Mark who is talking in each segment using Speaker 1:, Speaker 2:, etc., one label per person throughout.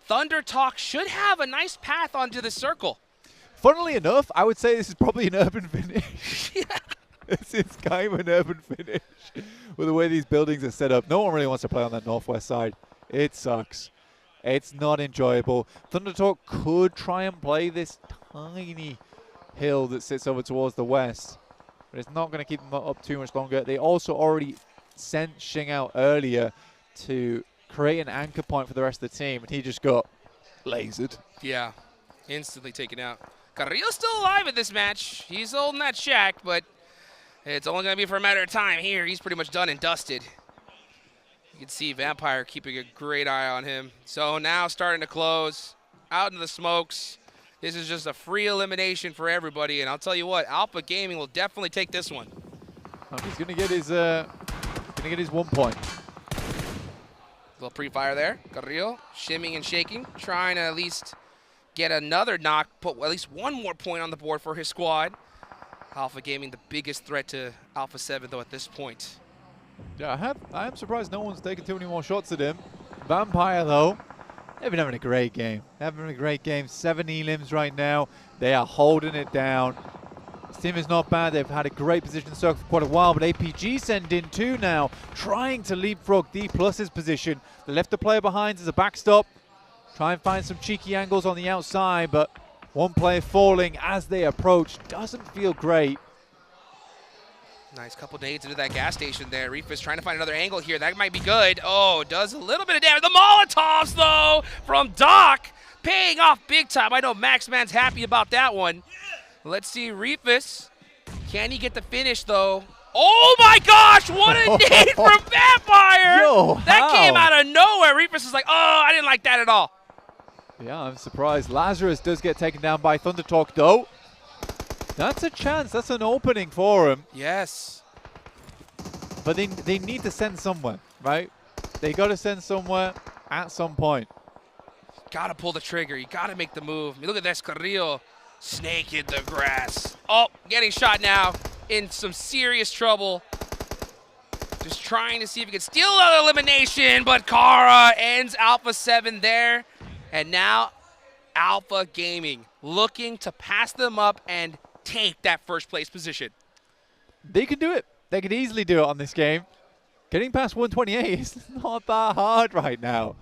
Speaker 1: Thunder Talk should have a nice path onto the circle.
Speaker 2: Funnily enough, I would say this is probably an urban finish.
Speaker 1: Yeah.
Speaker 2: It's kind of an urban finish with the way these buildings are set up. No one really wants to play on that northwest side. It sucks. It's not enjoyable. Thunder Talk could try and play this tiny hill that sits over towards the west, but it's not going to keep them up too much longer. They also already sent Xing out earlier to create an anchor point for the rest of the team, and he just got lasered.
Speaker 1: Yeah, instantly taken out. Carrillo's still alive in this match. He's holding that shack, but it's only going to be for a matter of time here. He's pretty much done and dusted. You can see Vampire keeping a great eye on him. So now starting to close, out into the smokes. This is just a free elimination for everybody, and I'll tell you what, Alpha Gaming will definitely take this one.
Speaker 2: He's going to get his 1 point.
Speaker 1: Little pre-fire there. Carrillo shimming and shaking, trying to at least get another knock, put at least one more point on the board for his squad. Alpha Gaming, the biggest threat to Alpha 7, though, at this point.
Speaker 2: Yeah, I am surprised no one's taken too many more shots at him. Vampire, though, they've been having a great game. 7 elims right now. They are holding it down. This team is not bad. They've had a great position in the circle for quite a while, but APG send in two now, trying to leapfrog D+'s position. They left the player behind as a backstop. Try and find some cheeky angles on the outside, but one player falling as they approach. Doesn't feel great.
Speaker 1: Nice couple nades into that gas station there. Reefus trying to find another angle here. That might be good. Oh, does a little bit of damage. The Molotovs, though, from Doc, paying off big time. I know Max Man's happy about that one. Let's see, Reefus. Can he get the finish, though? Oh, my gosh, what a nade from Vampire.
Speaker 2: Yo,
Speaker 1: that came out of nowhere. Reefus is like, oh, I didn't like that at all.
Speaker 2: Yeah, I'm surprised. Lazarus does get taken down by Thunder Talk, though. That's a chance. That's an opening for him.
Speaker 1: Yes.
Speaker 2: But they need to send somewhere, right? They got to send somewhere at some point.
Speaker 1: Got to pull the trigger. You got to make the move. I mean, look at this, Carrillo. Snake in the grass. Oh, getting shot now. In some serious trouble. Just trying to see if he can steal another elimination, but Kara ends Alpha 7 there. And now Alpha Gaming looking to pass them up and take that first place position.
Speaker 2: They can do it. They could easily do it on this game. Getting past 128 is not that hard right now.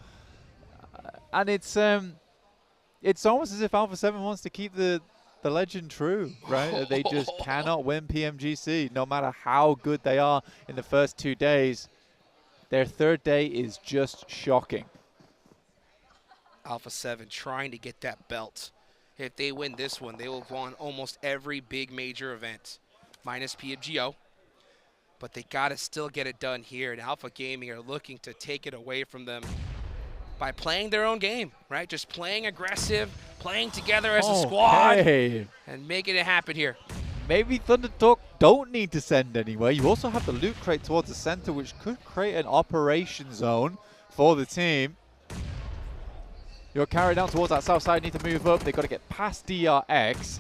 Speaker 2: And it's almost as if Alpha 7 wants to keep the legend true, right? They just cannot win PMGC, no matter how good they are in the first 2 days. Their third day is just shocking.
Speaker 1: Alpha 7 trying to get that belt. If they win this one, they will have won almost every big major event, minus PUBG. But they got to still get it done here, and Alpha Gaming are looking to take it away from them by playing their own game, right? Just playing aggressive, playing together as a squad, and making it happen here.
Speaker 2: Maybe Thunder Talk don't need to send anywhere. You also have the loot crate towards the center, which could create an operation zone for the team. You're carried down towards that south side, need to move up. They've got to get past DRX.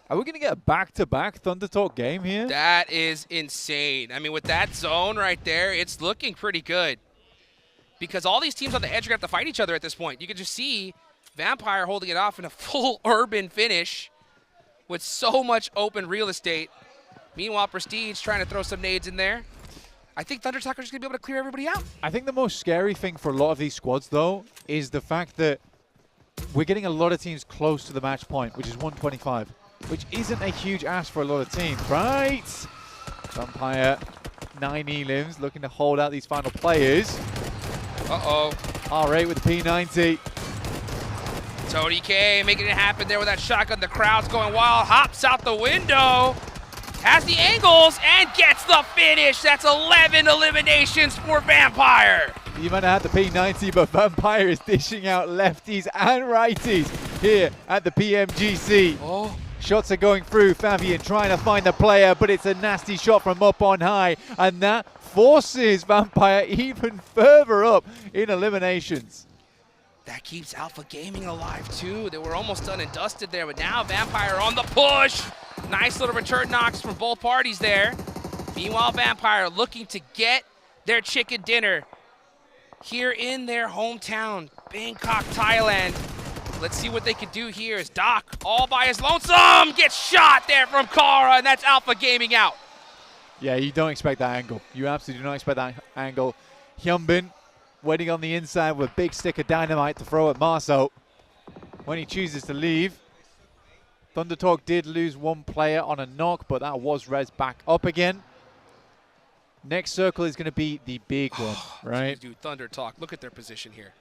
Speaker 2: Are we going to get a back-to-back Thunder Talk game here?
Speaker 1: That is insane. I mean, with that zone right there, it's looking pretty good. Because all these teams on the edge are going to have to fight each other at this point. You can just see Vampire holding it off in a full urban finish with so much open real estate. Meanwhile, Prestige trying to throw some nades in there. I think Thunder Talk are just going to be able to clear everybody out.
Speaker 2: I think the most scary thing for a lot of these squads, though, is the fact that we're getting a lot of teams close to the match point, which is 125, which isn't a huge ask for a lot of teams, right? Vampire, 9 elims, looking to hold out these final players.
Speaker 1: Uh-oh.
Speaker 2: R8 with the P90.
Speaker 1: Tony K making it happen there with that shotgun. The crowd's going wild. Hops out the window. Has the angles and gets the finish. That's 11 eliminations for Vampire.
Speaker 2: You might have had the P90, but Vampire is dishing out lefties and righties here at the PMGC.
Speaker 1: Oh.
Speaker 2: Shots are going through. Fabian trying to find the player, but it's a nasty shot from up on high, and that forces Vampire even further up in eliminations.
Speaker 1: That keeps Alpha Gaming alive, too. They were almost done and dusted there, but now Vampire on the push. Nice little return knocks from both parties there. Meanwhile, Vampire looking to get their chicken dinner. here in their hometown, Bangkok, Thailand. Let's see what they can do here as Doc, all by his lonesome, gets shot there from Kara, and that's Alpha Gaming out.
Speaker 2: Yeah, you don't expect that angle. You absolutely do not expect that angle. Hyunbin waiting on the inside with a big stick of dynamite to throw at Marceau when he chooses to leave. Thunder Talk did lose one player on a knock, but that was res back up again. Next circle is going to be the big one, right?
Speaker 1: Dude, Thunder Talk, look at their position here.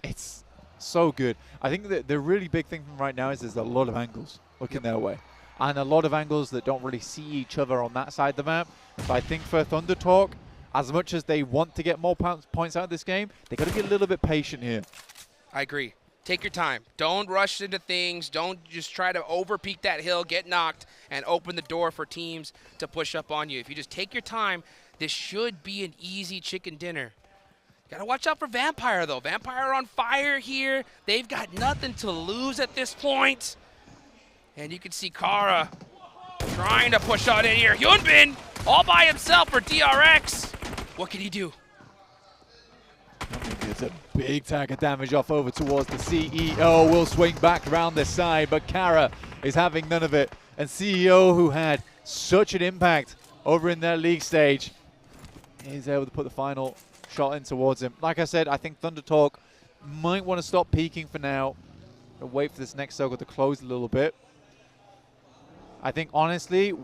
Speaker 2: It's so good. I think that the really big thing from right now is there's a lot of angles looking their way. And a lot of angles that don't really see each other on that side of the map. So I think for Thunder Talk, as much as they want to get more points out of this game, they got to be a little bit patient here.
Speaker 1: I agree. Take your time. Don't rush into things. Don't just try to over-peak that hill, get knocked, and open the door for teams to push up on you. If you just take your time, this should be an easy chicken dinner. Gotta watch out for Vampire, though. Vampire on fire here. They've got nothing to lose at this point. And you can see Kara trying to push on in here. Hyunbin all by himself for DRX. What can he do?
Speaker 2: It's a big tag of damage off over towards the CEO. Will swing back around this side, but Kara is having none of it. And CEO, who had such an impact over in their league stage, is able to put the final shot in towards him. Like I said, I think Thunder Talk might want to stop peeking for now and wait for this next circle to close a little bit. I think, honestly,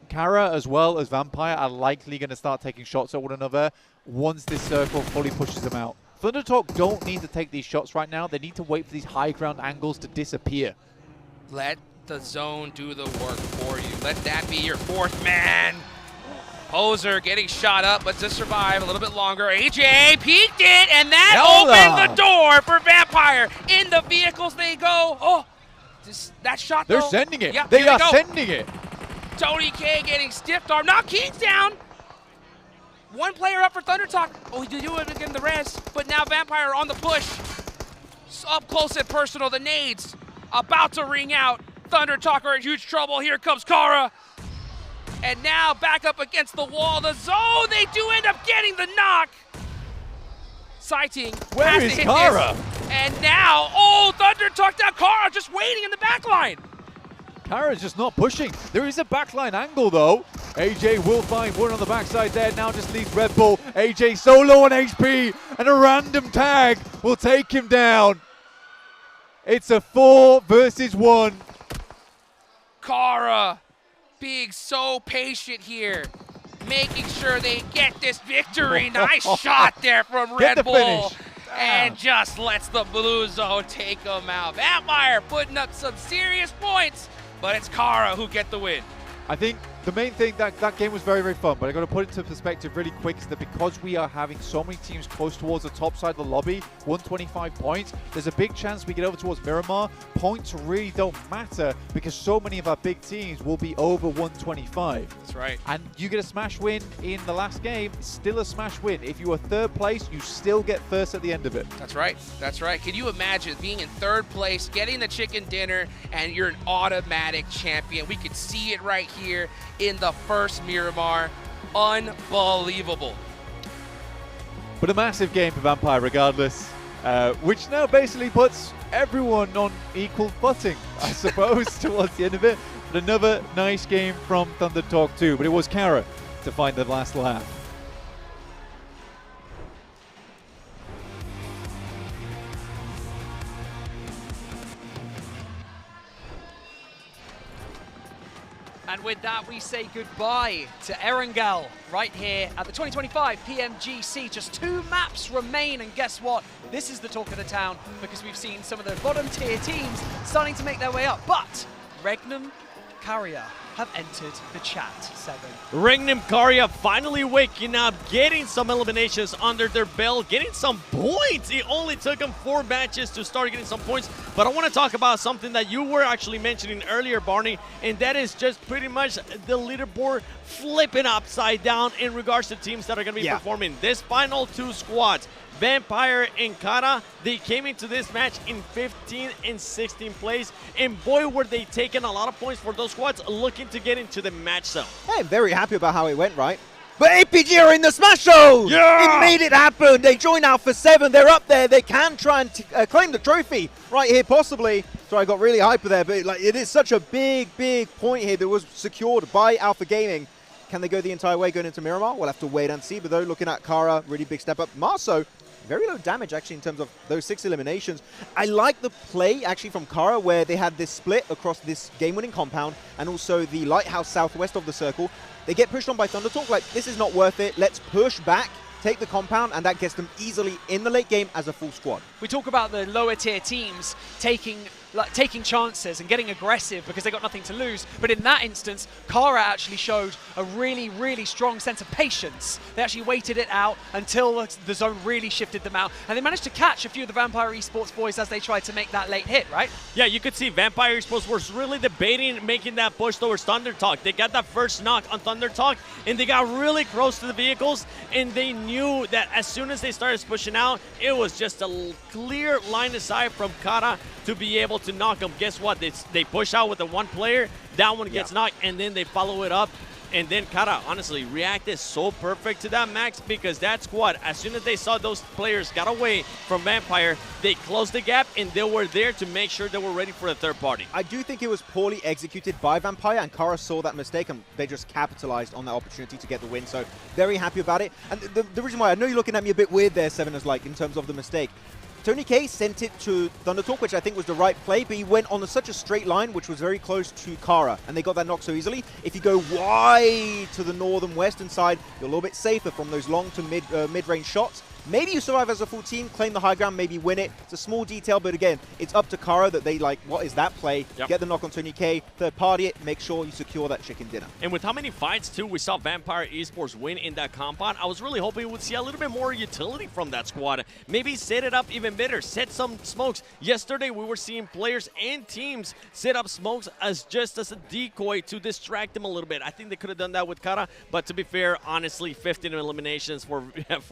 Speaker 2: Kara as well as Vampire are likely going to start taking shots at one another once this circle fully pushes them out. Thunder Talk don't need to take these shots right now. They need to wait for these high ground angles to disappear.
Speaker 1: Let the zone do the work for you. Let that be your fourth man. Poser getting shot up, but to survive a little bit longer. AJ peeked it, and that opened the door for Vampire. In the vehicles they go. Oh, that shot,
Speaker 2: They're
Speaker 1: though.
Speaker 2: sending it.
Speaker 1: Yeah,
Speaker 2: they are sending it.
Speaker 1: Tony K getting stiffed arm. Now Key's down. One player up for Thunder Talk. Oh, he did do it again, the res. But now Vampire on the push. Up close and personal. The nades about to ring out. Thunder Talk are in huge trouble. Here comes Kara. And now back up against the wall. The zone, they do end up getting the knock. Sighting.
Speaker 2: Where is Kara?
Speaker 1: And now, oh, Thunder Talk down. Kara just waiting in the back line.
Speaker 2: Kara's just not pushing. There is a backline angle, though. AJ will find one on the backside there. Now just leaves Red Bull. AJ so low on HP, and a random tag will take him down. It's a 4 versus 1.
Speaker 1: Kara being so patient here, making sure they get this victory. Nice shot there from Red Bull. And just lets the blue zone take them out. Vampire putting up some serious points, but it's Kara who get the win.
Speaker 2: I think the main thing, that game was very, very fun, but I got to put it into perspective really quick, is that because we are having so many teams close towards the top side of the lobby, 125 points, there's a big chance we get over towards Miramar. Points really don't matter because so many of our big teams will be over 125.
Speaker 1: That's right.
Speaker 2: And you get a smash win in the last game, still a smash win. If you are third place, you still get first at the end of it.
Speaker 1: That's right. That's right. Can you imagine being in third place, getting the chicken dinner, and you're an automatic champion? We could see it right here in the first Miramar. Unbelievable.
Speaker 2: But a massive game for Vampire regardless, which now basically puts everyone on equal footing, I suppose, towards the end of it. But another nice game from Thunder Talk 2, but it was Kara to find the last laugh.
Speaker 3: And with that, we say goodbye to Erangel right here at the 2025 PMGC. Just 2 maps remain, and guess what? This is the talk of the town because we've seen some of the bottom tier teams starting to make their way up. But Regnum Carrier have entered the chat, 7.
Speaker 4: Regnum Carrier finally waking up, getting some eliminations under their belt, getting some points. It only took them 4 matches to start getting some points. But I want to talk about something that you were actually mentioning earlier, Barney, and that is just pretty much the leaderboard flipping upside down in regards to teams that are going to be performing. This final 2 squads, Vampire and Kara, they came into this match in 15 and 16th place, and boy were they taking a lot of points for those squads looking to get into the match zone.
Speaker 5: Hey, I'm very happy about how it went, right? But APG are in the Smash Zone!
Speaker 4: Yeah!
Speaker 5: It made it happen! They join Alpha 7, they're up there, they can try and claim the trophy right here, possibly. Sorry, I got really hyper there, but like, it is such a big point here that was secured by Alpha Gaming. Can they go the entire way going into Miramar? We'll have to wait and see, but though, looking at Kara, really big step up. Marso, very low damage actually in terms of those 6 eliminations. I like the play actually from Kara where they had this split across this game-winning compound and also the lighthouse southwest of the circle. They get pushed on by Thundertalk, like, this is not worth it. Let's push back, take the compound, and that gets them easily in the late game as a full squad.
Speaker 3: We talk about the lower tier teams taking chances and getting aggressive because they got nothing to lose. But in that instance, Kara actually showed a really strong sense of patience. They actually waited it out until the zone really shifted them out. And they managed to catch a few of the Vampire Esports boys as they tried to make that late hit, right?
Speaker 4: Yeah, you could see Vampire Esports was really debating making that push towards Thundertalk. They got that first knock on Thundertalk, and they got really close to the vehicles, and they knew that as soon as they started pushing out, it was just a clear line of sight from Kara to be able to knock them. Guess what? They push out with the one player, that one gets knocked, and then they follow it up. And then Kara, honestly, reacted so perfect to that, Max, because that squad, as soon as they saw those players got away from Vampire, they closed the gap, and they were there to make sure they were ready for the third party.
Speaker 5: I do think it was poorly executed by Vampire, and Kara saw that mistake, and they just capitalized on that opportunity to get the win. So very happy about it. And the reason why, I know you're looking at me a bit weird there, Seven, is like, in terms of the mistake. Tony K sent it to Thundertalk, which I think was the right play, but he went on such a straight line, which was very close to Kara, and they got that knock so easily. If you go wide to the northern western side, you're a little bit safer from those long to mid-range shots. Maybe you survive as a full team, claim the high ground, maybe win it. It's a small detail, but again, it's up to Kara that they like, what is that play?
Speaker 4: Yep.
Speaker 5: Get the knock on Tony K, third party it, make sure you secure that chicken dinner.
Speaker 4: And with how many fights, too, we saw Vampire Esports win in that compound, I was really hoping we would see a little bit more utility from that squad. Maybe set it up even better, set some smokes. Yesterday, we were seeing players and teams set up smokes as just as a decoy to distract them a little bit. I think they could have done that with Kara, but to be fair, honestly, 15 eliminations for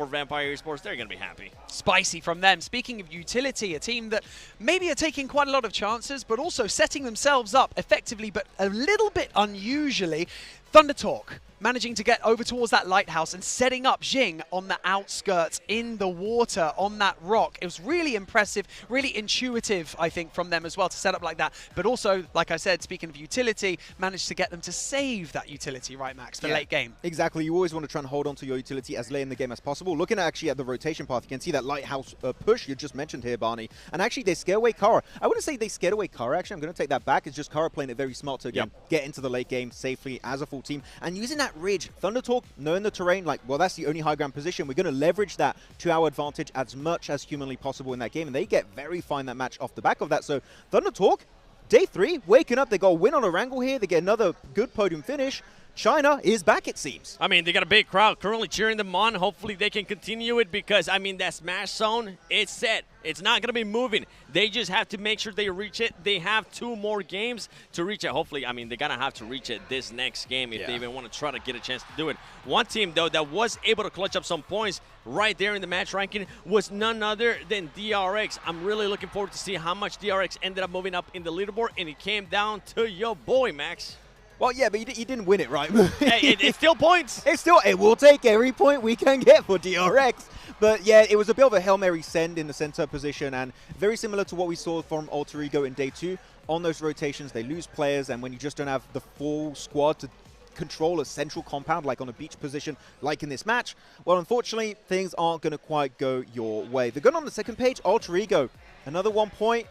Speaker 4: Vampire Esports, they're going to be happy.
Speaker 3: Spicy from them. Speaking of utility, a team that maybe are taking quite a lot of chances, but also setting themselves up effectively, but a little bit unusually. Thundertalk managing to get over towards that lighthouse and setting up Jing on the outskirts in the water on that rock. It was really impressive, really intuitive, I think, from them as well to set up like that. But also, like I said, speaking of utility, managed to get them to save that utility, right, Max, for late game.
Speaker 5: Exactly. You always want to try and hold on to your utility as late in the game as possible. Looking actually at the rotation path, you can see that lighthouse push you just mentioned here, Barney. And actually, they scare away Kara. I wouldn't say they scared away Kara, actually. I'm going to take that back. It's just Kara playing it very smart to, again, get into the late game safely as a full team. And using that ridge, Thundertalk, knowing the terrain, like, well, that's the only high ground position. We're going to leverage that to our advantage as much as humanly possible in that game. And they get very fine that match off the back of that. So Thundertalk, day 3, waking up. They got a win on a wrangle here. They get another good podium finish. China is back, it seems.
Speaker 4: I mean, they got a big crowd currently cheering them on. Hopefully they can continue it because, I mean, that Smash Zone, it's set. It's not going to be moving. They just have to make sure they reach it. They have 2 more games to reach it. Hopefully, I mean, they're going to have to reach it this next game if they even want to try to get a chance to do it. One team, though, that was able to clutch up some points right there in the match ranking was none other than DRX. I'm really looking forward to see how much DRX ended up moving up in the leaderboard, and it came down to your boy, Max.
Speaker 5: Well, yeah, but you didn't win it, right?
Speaker 4: Hey, it's still points.
Speaker 5: It will take every point we can get for DRX. But yeah, it was a bit of a Hail Mary send in the center position, and very similar to what we saw from Alter Ego in day 2. On those rotations, they lose players, and when you just don't have the full squad to control a central compound, like on a beach position, like in this match, well, unfortunately, things aren't going to quite go your way. They're going on the second page, Alter Ego, another 1 point.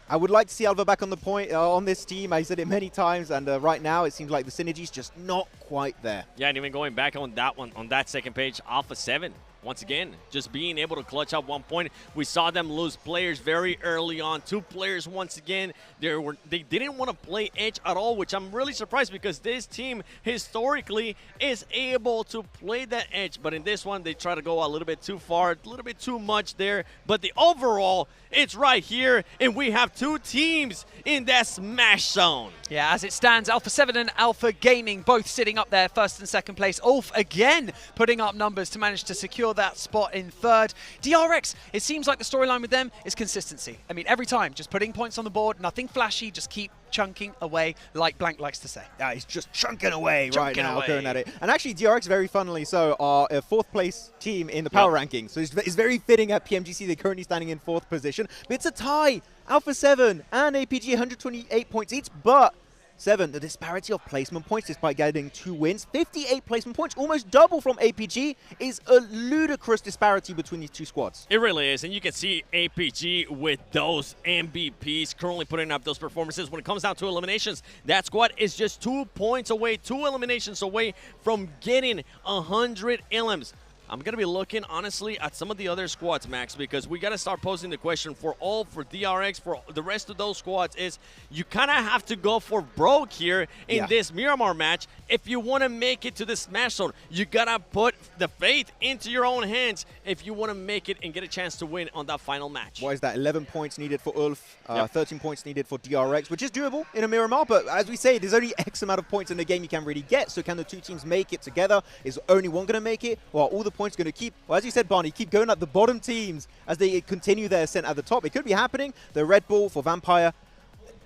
Speaker 5: I would like to see Alva back on the point on this team. I said it many times, and right now it seems like the synergy's just not quite there.
Speaker 4: Yeah, and even going back on that one, on that second page, Alpha 7. Once again, just being able to clutch up 1 point. We saw them lose players very early on. 2 players once again. They didn't want to play edge at all, which I'm really surprised because this team historically is able to play that edge. But in this one, they try to go a little bit too far, a little bit too much there. But the overall, it's right here, and we have 2 teams in that Smash Zone.
Speaker 3: Yeah, as it stands, Alpha 7 and Alpha Gaming both sitting up there, first and second place. Ulf again putting up numbers to manage to secure that spot in third. DRX, it seems like the storyline with them is consistency. I mean, every time, just putting points on the board, nothing flashy, just keep chunking away, like Blank likes to say.
Speaker 5: Yeah, he's just chunking away right
Speaker 3: Chunking
Speaker 5: now,
Speaker 3: away.
Speaker 5: going at it. And actually, DRX, very funnily so, are a 4th place team in the power ranking. So it's very fitting at PMGC. They're currently standing in 4th position. But it's a tie. Alpha 7 and APG, 128 points each, but 7, the disparity of placement points despite getting 2 wins. 58 placement points, almost double from APG, is a ludicrous disparity between these two squads.
Speaker 4: It really is, and you can see APG with those MVPs currently putting up those performances. When it comes down to eliminations, that squad is just 2 points away, 2 eliminations away from getting 100 elims. I'm going to be looking, honestly, at some of the other squads, Max, because we got to start posing the question for DRX, for the rest of those squads, is you kind of have to go for broke here in this Miramar match if you want to make it to the Smash Zone. You got to put the faith into your own hands if you want to make it and get a chance to win on that final match.
Speaker 5: Why is that? 11 points needed for Ulf, 13 points needed for DRX, which is doable in a Miramar, but as we say, there's only X amount of points in the game you can really get, so can the two teams make it together? Is only one going to make it? Or are all the points going to keep, well, as you said, Barney, keep going at the bottom teams as they continue their ascent at the top? It could be happening. The Red Bull for Vampire,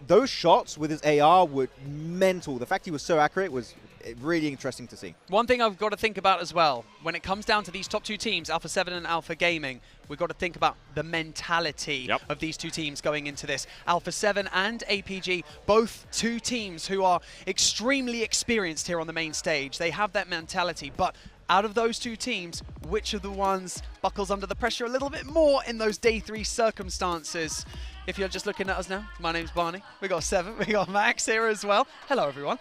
Speaker 5: those shots with his AR were mental. The fact he was so accurate was really interesting to see.
Speaker 3: One thing I've got to think about as well, when it comes down to these top 2 teams, Alpha 7 and Alpha Gaming, we've got to think about the mentality of these 2 teams going into this. Alpha 7 and APG, both 2 teams who are extremely experienced here on the main stage. They have that mentality, but out of those 2 teams, which of the ones buckles under the pressure a little bit more in those day 3 circumstances? If you're just looking at us now, my name's Barney. We got 7, we got Max here as well. Hello, everyone.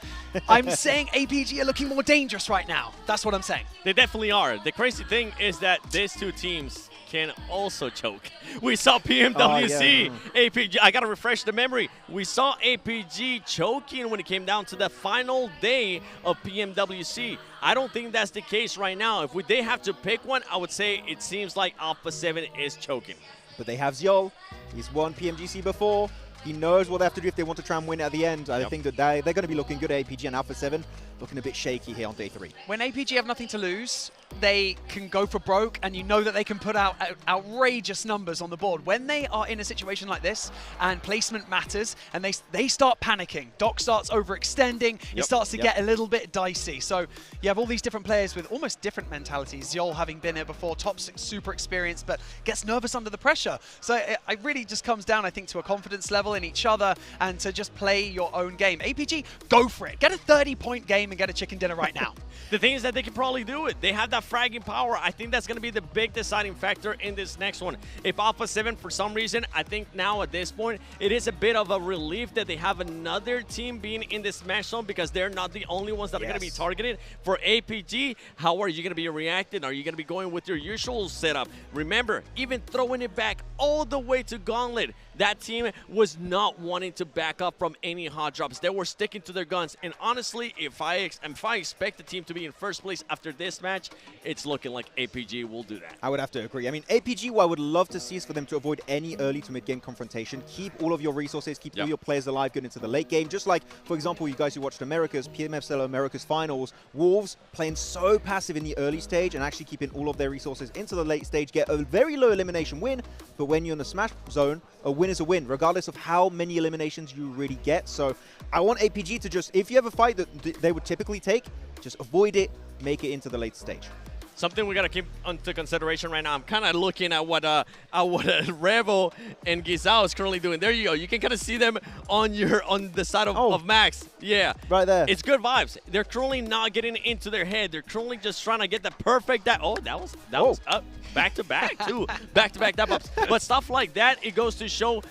Speaker 3: I'm saying APG are looking more dangerous right now. That's what I'm saying.
Speaker 4: They definitely are. The crazy thing is that these 2 teams can also choke. We saw PMWC, APG. I got to refresh the memory. We saw APG choking when it came down to the final day of PMWC. I don't think that's the case right now. If they have to pick one, I would say it seems like Alpha 7 is choking.
Speaker 5: But they have Zjol. He's won PMGC before. He knows what they have to do if they want to try and win at the end. I think that they're going to be looking good at APG, and Alpha 7 looking a bit shaky here on day 3.
Speaker 3: When APG have nothing to lose, they can go for broke, and you know that they can put out outrageous numbers on the board. When they are in a situation like this, and placement matters, and they start panicking, Doc starts overextending, it starts to get a little bit dicey. So you have all these different players with almost different mentalities. Zjol having been here before, top 6, super experienced, but gets nervous under the pressure. So it really just comes down, I think, to a confidence level in each other and to just play your own game. APG, go for it. Get a 30-point game and get a chicken dinner right now.
Speaker 4: The thing is that they can probably do it. They have that fragging power. I think that's going to be the big deciding factor in this next one. If Alpha 7, for some reason, I think now at this point, it is a bit of a relief that they have another team being in the Smash Zone because they're not the only ones that are going to be targeted. For APG, how are you going to be reacting? Are you going to be going with your usual setup? Remember, even throwing it back all the way to Gauntlet, that team was not wanting to back up from any hot drops. They were sticking to their guns. And honestly, if I expect the team to be in first place after this match, it's looking like APG will do that.
Speaker 5: I would have to agree. I mean, APG, what I would love to see is for them to avoid any early to mid-game confrontation. Keep all of your resources, keep all your players alive going into the late game. Just like, for example, you guys who watched PMFL America's Finals, Wolves playing so passive in the early stage and actually keeping all of their resources into the late stage, get a very low elimination win. But when you're in the Smash Zone, a win is a win, regardless of how many eliminations you really get. So I want APG to just, if you have a fight that they would typically take, just avoid it, make it into the late stage.
Speaker 4: Something we got to keep into consideration right now. I'm kind of looking at what Revo and Gizao is currently doing. There you go. You can kind of see them on the side of Max. Yeah.
Speaker 5: Right there.
Speaker 4: It's good vibes. They're currently not getting into their head. They're currently just trying to get the perfect that was up back to back too. Back to back that ups. But stuff like that, it goes to show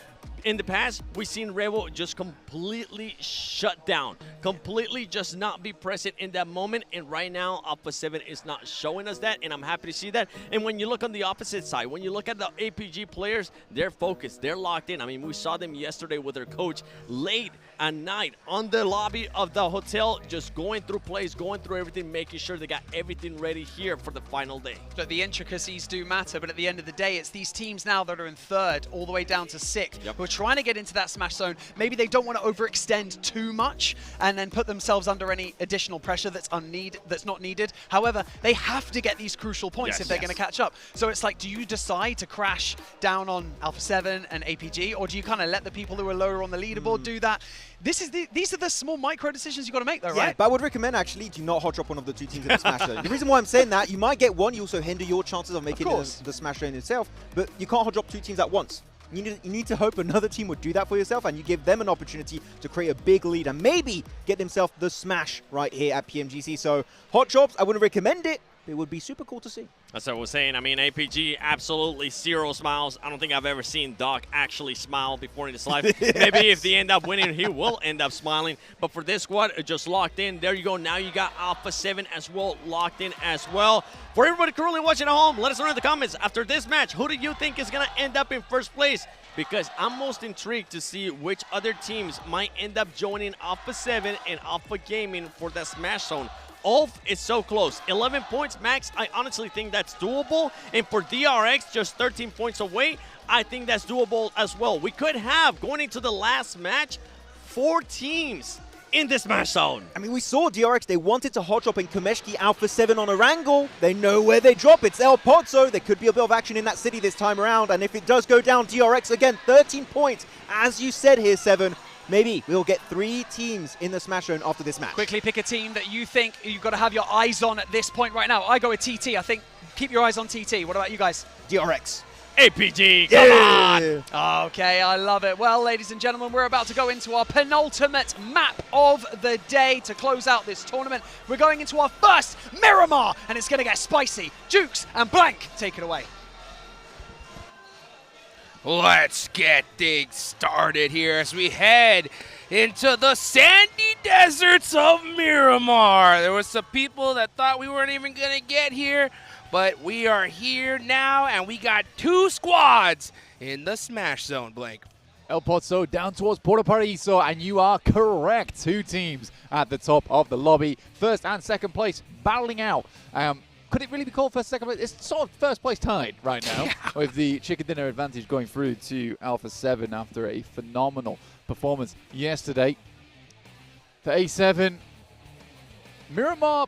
Speaker 4: in the past, we've seen Revo just completely shut down, completely just not be present in that moment. And right now, Alpha 7 is not showing us that, and I'm happy to see that. And when you look on the opposite side, when you look at the APG players, they're focused, they're locked in. I mean, we saw them yesterday with their coach late at night on the lobby of the hotel, just going through plays, going through everything, making sure they got everything ready here for the final day.
Speaker 3: Look, the intricacies do matter, but at the end of the day, it's these teams now that are in third all the way down to sixth who are trying to get into that smash zone. Maybe they don't want to overextend too much and then put themselves under any additional pressure that's not needed. However, they have to get these crucial points if they're going to catch up. So it's like, do you decide to crash down on Alpha 7 and APG, or do you kind of let the people who are lower on the leaderboard do that? These are the small micro decisions you got to make, though, right?
Speaker 5: But I would recommend actually do not hot drop one of the two teams in the Smash Zone. The reason why I'm saying that, you might get one, you also hinder your chances of making the Smash Zone itself, but you can't hot drop two teams at once. You need to hope another team would do that for yourself, and you give them an opportunity to create a big lead and maybe get themselves the smash right here at PMGC. So hot drops, I wouldn't recommend it. It would be super cool to see.
Speaker 4: That's what I was saying. I mean, APG, absolutely zero smiles. I don't think I've ever seen Doc actually smile before in his life. Maybe if they end up winning, he will end up smiling. But for this squad, just locked in. There you go. Now you got Alpha 7 as well, locked in as well. For everybody currently watching at home, let us know in the comments, after this match, who do you think is going to end up in first place? Because I'm most intrigued to see which other teams might end up joining Alpha 7 and Alpha Gaming for the Smash Zone. Ulf is so close. 11 points max. I honestly think that's doable. And for DRX, just 13 points away, I think that's doable as well. We could have, going into the last match, 4 teams in this Smash Zone.
Speaker 5: I mean, we saw DRX, they wanted to hot drop in Komeshki Alpha 7 on a wrangle. They know where they drop. It's El Pozo. There could be a bit of action in that city this time around. And if it does go down, DRX again, 13 points. As you said here, 7. Maybe we'll get 3 teams in the Smash Zone after this match.
Speaker 3: Quickly pick a team that you think you've got to have your eyes on at this point right now. I go with TT. I think keep your eyes on TT. What about you guys?
Speaker 5: DRX.
Speaker 4: APG, come on!
Speaker 3: Okay, I love it. Well, ladies and gentlemen, we're about to go into our penultimate map of the day to close out this tournament. We're going into our first Miramar, and it's going to get spicy. Jukes and Blank, take it away.
Speaker 1: Let's get things started here as we head into the sandy deserts of Miramar. There were some people that thought we weren't even going to get here, but we are here now, and we got 2 squads in the Smash Zone, Blake.
Speaker 2: El Pozo down towards Puerto Paraíso, and you are correct. 2 teams at the top of the lobby. First and second place battling out. Could it really be called first, second place? It's sort of first place tied right now, with the chicken dinner advantage going through to Alpha 7 after a phenomenal performance yesterday. For A7, Miramar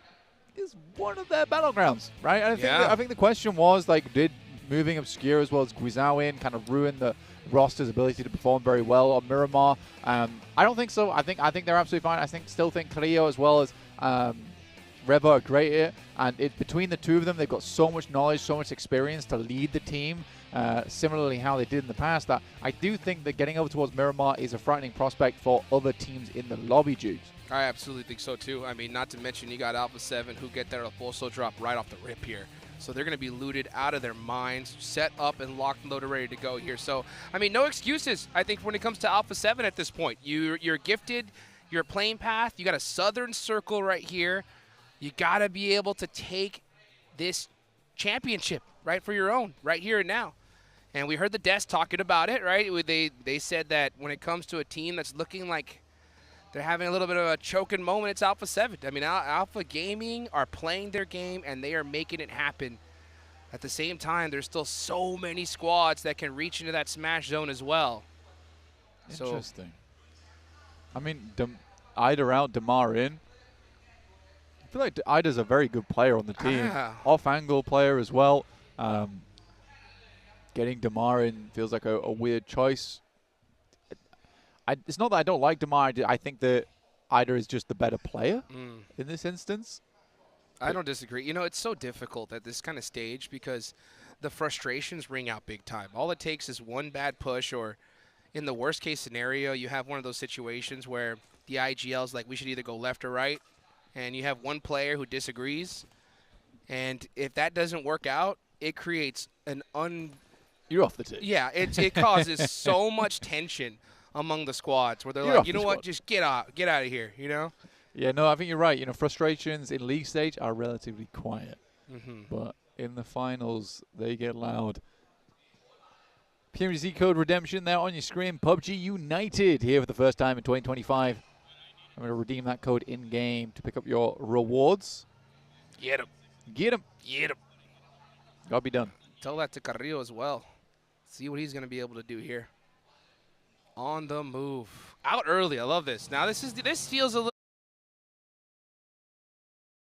Speaker 2: is one of their battlegrounds, right? And I think the question was, like, did moving Obscure as well as Guizhou in kind of ruin the roster's ability to perform very well on Miramar? I don't think so. I think they're absolutely fine. Still think Carrillo as well as Revo are great here, and between the two of them, they've got so much knowledge, so much experience to lead the team, similarly how they did in the past, that I do think that getting over towards Miramar is a frightening prospect for other teams in the lobby, Jukes.
Speaker 1: I absolutely think so, too. I mean, not to mention you got Alpha 7 who get their Pulso drop right off the rip here. So they're going to be looted out of their minds, set up and locked and loaded, ready to go here. So, I mean, no excuses, I think, when it comes to Alpha 7 at this point. You're gifted, you're playing path, you got a southern circle right here. You got to be able to take this championship, right, for your own, right here and now. And we heard the desk talking about it, right? They said that when it comes to a team that's looking like they're having a little bit of a choking moment, it's Alpha 7. I mean, Alpha Gaming are playing their game, and they are making it happen. At the same time, there's still so many squads that can reach into that Smash Zone as well.
Speaker 2: Interesting. I mean, Ida out, Damar in. I feel like Ida's a very good player on the team. Off-angle player as well. Getting Damar in feels like a weird choice. It's not that I don't like Damar. I think that Ida is just the better player in this instance.
Speaker 1: I don't disagree. You know, it's so difficult at this kind of stage because the frustrations ring out big time. All it takes is one bad push, or in the worst case scenario, you have one of those situations where the IGL's like, we should either go left or right. And you have one player who disagrees, and if that doesn't work out, it creates an
Speaker 2: You're off the team.
Speaker 1: Yeah, it causes so much tension among the squads where they're like, you know what, just get out of here, you know?
Speaker 2: Yeah, no, I think you're right. You know, frustrations in league stage are relatively quiet, but in the finals, they get loud. PMGC code redemption there on your screen. PUBG United here for the first time in 2025. I'm going to redeem that code in-game to pick up your rewards.
Speaker 1: Get him.
Speaker 2: Get him.
Speaker 1: Get him.
Speaker 2: Gotta be done.
Speaker 1: Tell that to Carrillo as well. See what he's going to be able to do here. On the move. Out early. I love this. Now this feels a little